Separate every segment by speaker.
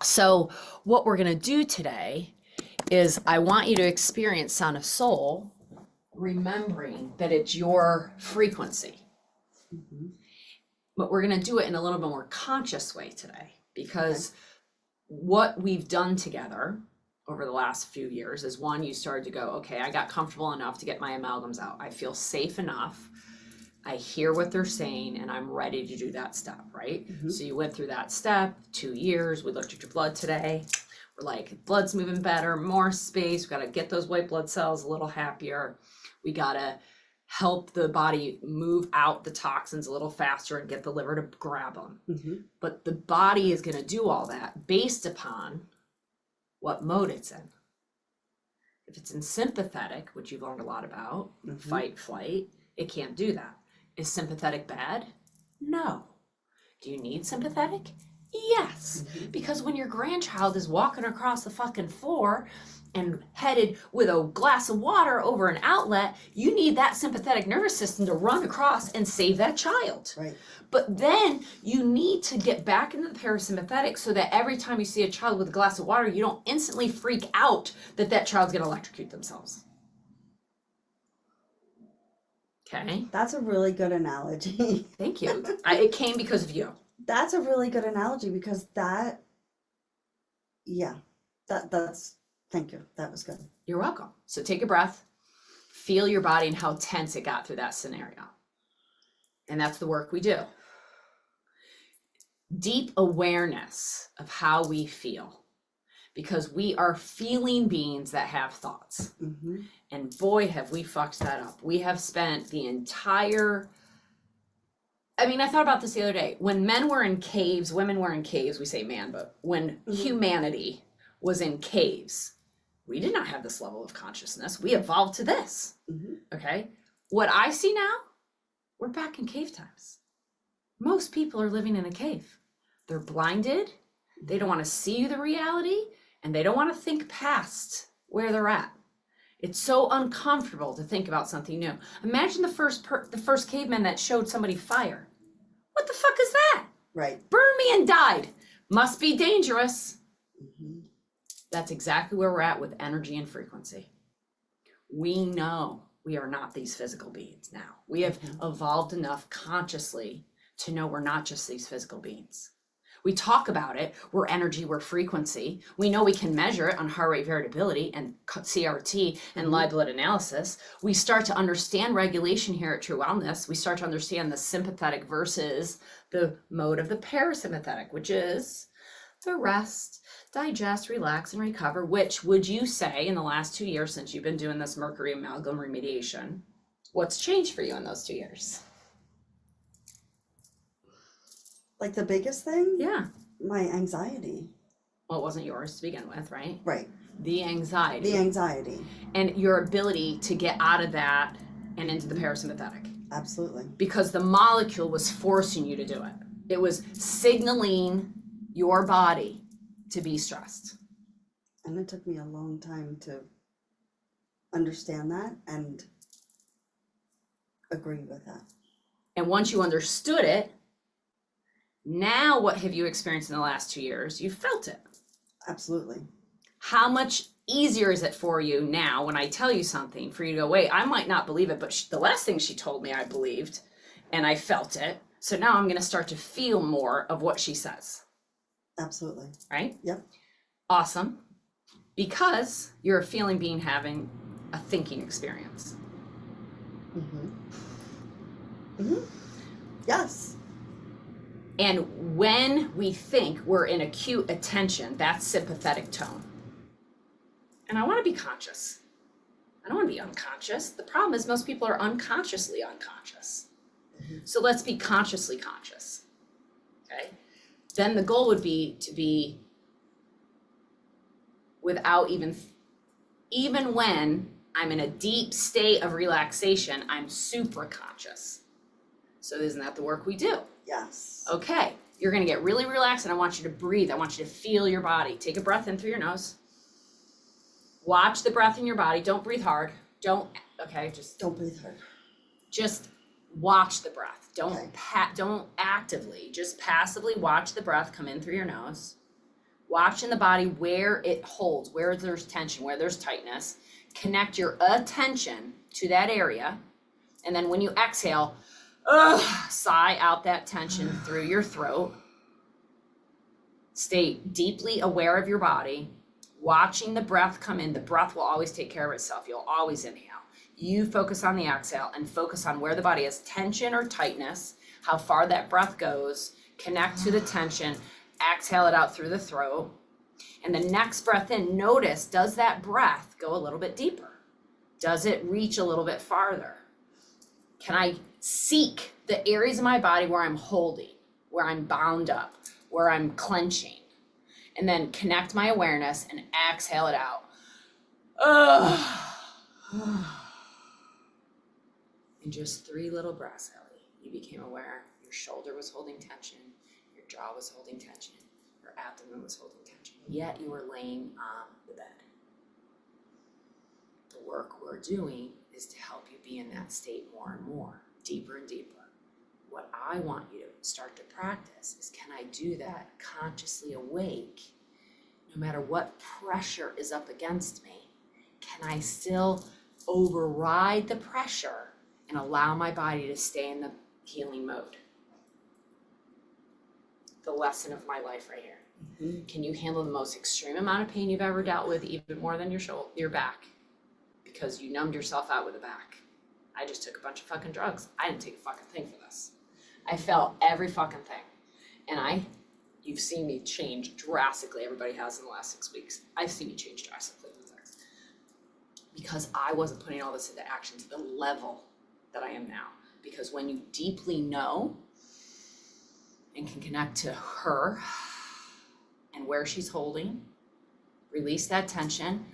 Speaker 1: So what we're going to do today is I want you to experience Sound of Soul, remembering that it's your frequency. But we're going to do it in a little bit more conscious way today, because what we've done together over the last few years is, one, you started to go, okay, I got comfortable enough to get my amalgams out. I feel safe enough. I hear what they're saying and I'm ready to do that step, right? So you went through that step, 2 years. We looked at your blood today. We're like, blood's moving better, more space. We got to get those white blood cells a little happier. We got to help the body move out the toxins a little faster and get the liver to grab them. But the body is going to do all that based upon what mode it's in. If it's in sympathetic, which you've learned a lot about, fight, flight, it can't do that. Is sympathetic bad? No. Do you need sympathetic? Yes. Because when your grandchild is walking across the fucking floor and headed with a glass of water over an outlet, you need that sympathetic nervous system to run across and save that child.
Speaker 2: Right.
Speaker 1: But then you need to get back into the parasympathetic so that every time you see a child with a glass of water, you don't instantly freak out that that child's going to electrocute themselves. Okay.
Speaker 2: That's a really good analogy.
Speaker 1: Thank you. It came because of you.
Speaker 2: That's a really good analogy because that's, thank you. That was good.
Speaker 1: You're welcome. So take a breath, feel your body and how tense it got through that scenario. And that's the work we do. Deep awareness of how we feel, because we are feeling beings that have thoughts. And boy, have we fucked that up. We have spent the entire, I thought about this the other day. When men were in caves, women were in caves, we say man, but when humanity was in caves, we did not have this level of consciousness. We evolved to this, okay? What I see now, we're back in cave times. Most people are living in a cave. They're blinded. They don't want to see the reality, and they don't want to think past where they're at. It's so uncomfortable to think about something new. Imagine the first caveman that showed somebody fire. What the fuck is that?
Speaker 2: Right.
Speaker 1: Burned me and died. Must be dangerous. That's exactly where we're at with energy and frequency. We know we are not these physical beings now. We have evolved enough consciously to know we're not just these physical beings. We talk about it, we're energy, we're frequency. We know we can measure it on heart rate variability and CRT and live blood analysis. We start to understand regulation here at True Wellness. We start to understand the sympathetic versus the mode of the parasympathetic, which is the rest, digest, relax, and recover, which would you say in the last 2 years since you've been doing this mercury amalgam remediation, what's changed for you in those 2 years?
Speaker 2: Like the biggest thing?
Speaker 1: Yeah.
Speaker 2: My anxiety.
Speaker 1: Well, it wasn't yours to begin with, right?
Speaker 2: Right.
Speaker 1: The anxiety.
Speaker 2: The anxiety.
Speaker 1: And your ability to get out of that and into the parasympathetic.
Speaker 2: Absolutely.
Speaker 1: Because the molecule was forcing you to do it. It was signaling your body to be stressed.
Speaker 2: And it took me a long time to understand that and agree with that.
Speaker 1: And once you understood it, now what have you experienced in the last 2 years? You felt it.
Speaker 2: Absolutely.
Speaker 1: How much easier is it for you now when I tell you something for you to go, wait, I might not believe it, but the last thing she told me I believed and I felt it. So now I'm going to start to feel more of what she says.
Speaker 2: Absolutely.
Speaker 1: Right?
Speaker 2: Yep.
Speaker 1: Awesome. Because you're a feeling being having a thinking experience.
Speaker 2: Yes.
Speaker 1: And when we think we're in acute attention, that's sympathetic tone. And I want to be conscious. I don't want to be unconscious. The problem is most people are unconsciously unconscious. So let's be consciously conscious. Okay? Then the goal would be to be without even when I'm in a deep state of relaxation, I'm super conscious. So isn't that the work we do?
Speaker 2: Yes.
Speaker 1: Okay, you're gonna get really relaxed and I want you to breathe. I want you to feel your body. Take a breath in through your nose. Watch the breath in your body. Don't breathe hard. Don't
Speaker 2: breathe hard.
Speaker 1: Just watch the breath. Don't
Speaker 2: Okay.
Speaker 1: don't actively, just passively watch the breath come in through your nose. Watch in the body where it holds, where there's tension, where there's tightness. Connect your attention to that area. And then when you exhale, sigh out that tension through your throat. Stay deeply aware of your body, watching the breath come in. The breath will always take care of itself. You'll always inhale. You focus on the exhale and focus on where the body has tension or tightness, how far that breath goes. Connect to the tension, exhale it out through the throat. And the next breath in, notice, does that breath go a little bit deeper? Does it reach a little bit farther? Can I seek the areas of my body where I'm holding, where I'm bound up, where I'm clenching? And then connect my awareness and exhale it out. And just 3 little breaths, Ellie. You became aware your shoulder was holding tension, your jaw was holding tension, your abdomen was holding tension, yet you were laying on the bed. The work we're doing is to help you be in that state more and more, deeper and deeper. What I want you to start to practice is, can I do that consciously awake? No matter what pressure is up against me, can I still override the pressure and allow my body to stay in the healing mode? The lesson of my life right here. Mm-hmm. Can you handle the most extreme amount of pain you've ever dealt with, even more than your back? Because you numbed yourself out with the back. I just took a bunch of fucking drugs. I didn't take a fucking thing for this. I felt every fucking thing. And you've seen me change drastically. Everybody has in the last 6 weeks. I've seen me change drastically with this. Because I wasn't putting all this into action to the level that I am now. Because when you deeply know and can connect to her and where she's holding, release that tension,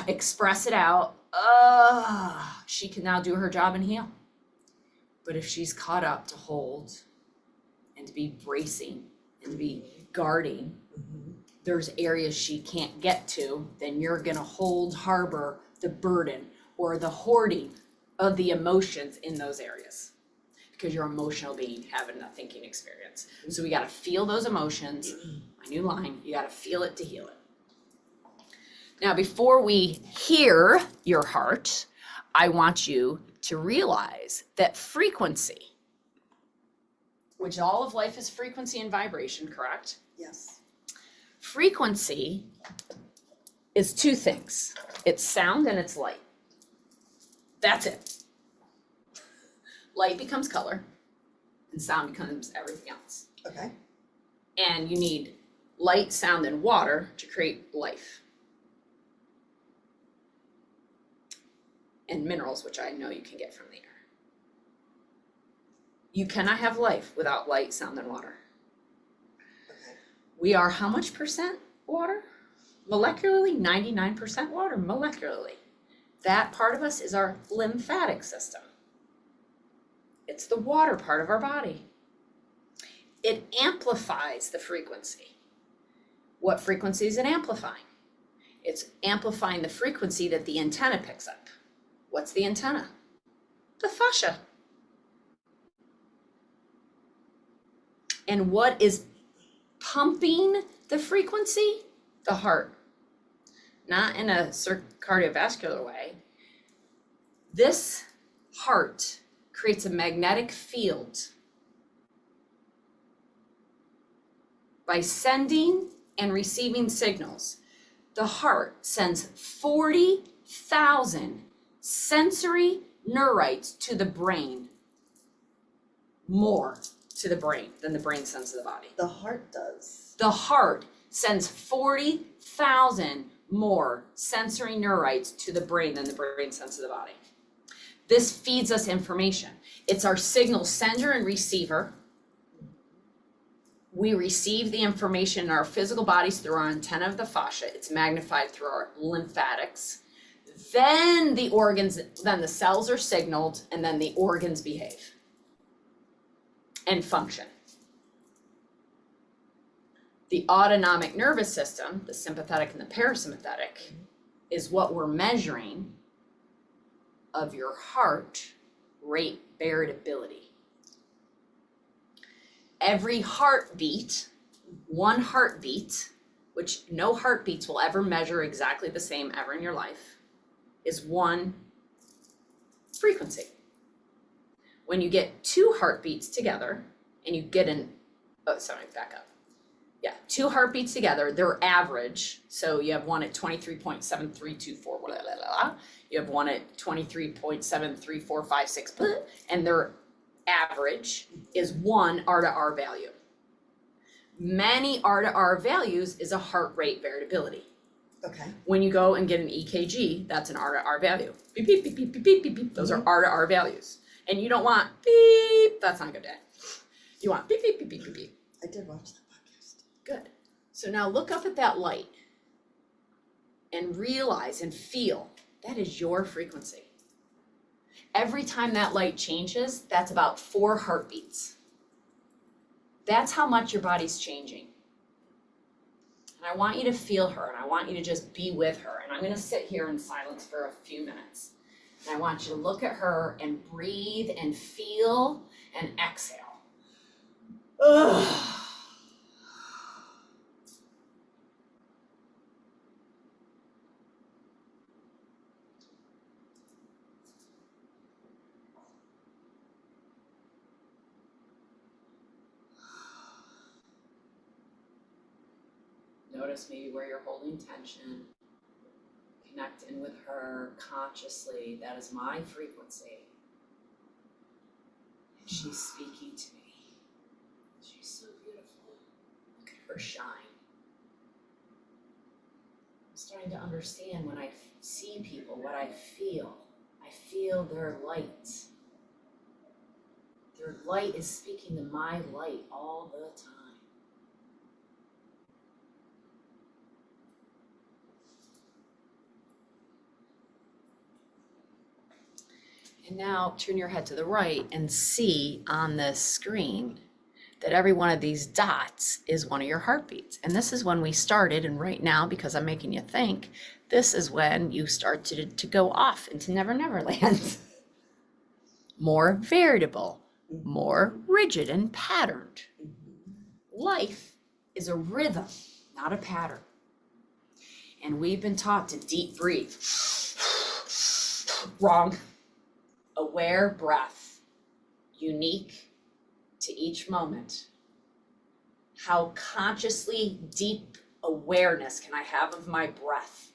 Speaker 1: express it out, she can now do her job and heal. But if she's caught up to hold and to be bracing and to be guarding, there's areas she can't get to, then you're gonna harbor the burden or the hoarding of the emotions in those areas, because you're emotional being having a thinking experience. So we gotta feel those emotions. My new line, you gotta feel it to heal it. Now, before we hear your heart, I want you to realize that frequency, which all of life is frequency and vibration, correct?
Speaker 2: Yes.
Speaker 1: Frequency is 2 things. It's sound and it's light. That's it. Light becomes color and sound becomes everything else.
Speaker 2: Okay.
Speaker 1: And you need light, sound, and water to create life. And minerals, which I know you can get from the air. You cannot have life without light, sound, and water.
Speaker 2: Okay.
Speaker 1: We are how much percent water? Molecularly, 99% water, molecularly. That part of us is our lymphatic system. It's the water part of our body. It amplifies the frequency. What frequency is it amplifying? It's amplifying the frequency that the antenna picks up. What's the antenna? The fascia. And what is pumping the frequency? The heart. Not in a cardiovascular way. This heart creates a magnetic field by sending and receiving signals. The heart sends 40,000 sensory neurites to the brain, more to the brain than the brain sends to the body.
Speaker 2: The heart does.
Speaker 1: The heart sends 40,000 more sensory neurites to the brain than the brain sends to the body. This feeds us information. It's our signal sender and receiver. We receive the information in our physical bodies through our antenna of the fascia. It's magnified through our lymphatics. Then the organs, then the cells are signaled, and then the organs behave and function. The autonomic nervous system, the sympathetic and the parasympathetic, is what we're measuring of your heart rate variability. Every heartbeat one heartbeat, which no heartbeats will ever measure exactly the same ever in your life, is one frequency. When you get two heartbeats together and you get back up. Yeah, two heartbeats together, they're average. So you have one at 23.7324, blah, blah, blah. You have one at 23.73456, and their average is one R to R value. Many R to R values is a heart rate variability.
Speaker 2: Okay.
Speaker 1: When you go and get an EKG, that's an R to R value. Beep, beep, beep, beep, beep, beep, beep, beep. Those are R to R values. And you don't want beep, that's not a good day. You want beep, beep, beep, beep, beep, beep.
Speaker 2: I did watch that podcast.
Speaker 1: Good. So now look up at that light and realize and feel that is your frequency. Every time that light changes, that's about 4 heartbeats. That's how much your body's changing. And I want you to feel her, and I want you to just be with her. And I'm going to sit here in silence for a few minutes. And I want you to look at her and breathe and feel and exhale. Ugh. Notice maybe where you're holding tension. Connect in with her consciously. That is my frequency. And she's speaking to me. She's so beautiful. Look at her shine. I'm starting to understand when I see people what I feel. I feel their light. Their light is speaking to my light all the time. And now turn your head to the right and see on this screen that every one of these dots is one of your heartbeats. And this is when we started, and right now, because I'm making you think, this is when you start to go off into Never Never Land. More variable, more rigid and patterned. Life is a rhythm, not a pattern. And we've been taught to deep breathe. Wrong. Aware breath, unique to each moment. How consciously deep awareness can I have of my breath?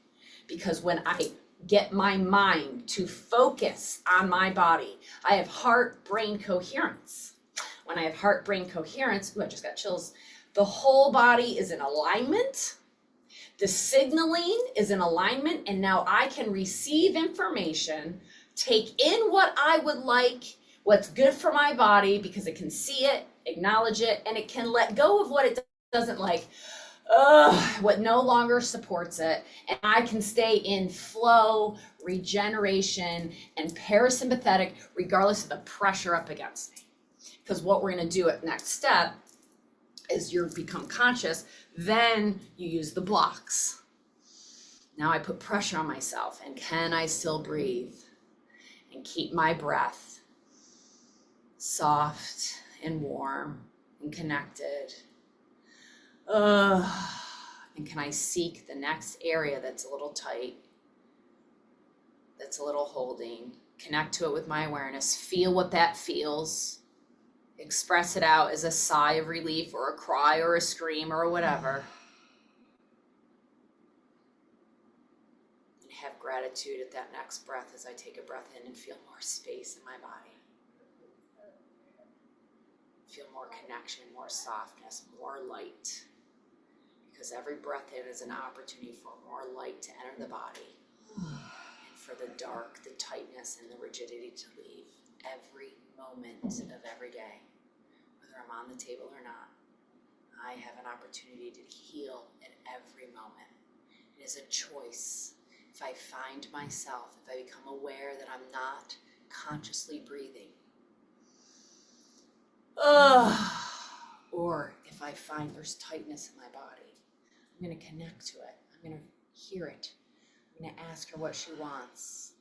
Speaker 1: Because when I get my mind to focus on my body, I have heart-brain coherence. When I have heart-brain coherence, I just got chills, the whole body is in alignment. The signaling is in alignment, and now I can receive information, take in what I would like, what's good for my body, because it can see it, acknowledge it, and it can let go of what it doesn't like, what no longer supports it, and I can stay in flow, regeneration, and parasympathetic, regardless of the pressure up against me. Because what we're gonna do at next step is you become conscious, then you use the blocks. Now I put pressure on myself, and can I still breathe? And keep my breath soft and warm and connected. And can I seek the next area that's a little tight, that's a little holding, connect to it with my awareness, feel what that feels, express it out as a sigh of relief or a cry or a scream or whatever. Have gratitude at that next breath as I take a breath in and feel more space in my body. Feel more connection, more softness, more light. Because every breath in is an opportunity for more light to enter the body. And for the dark, the tightness, and the rigidity to leave every moment of every day. Whether I'm on the table or not, I have an opportunity to heal at every moment. It is a choice. If I find myself, if I become aware that I'm not consciously breathing, or if I find there's tightness in my body, I'm going to connect to it. I'm going to hear it. I'm going to ask her what she wants,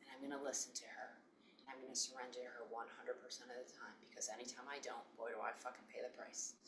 Speaker 1: and I'm going to listen to her. And I'm going to surrender to her 100% of the time, because anytime I don't, boy, do I fucking pay the price.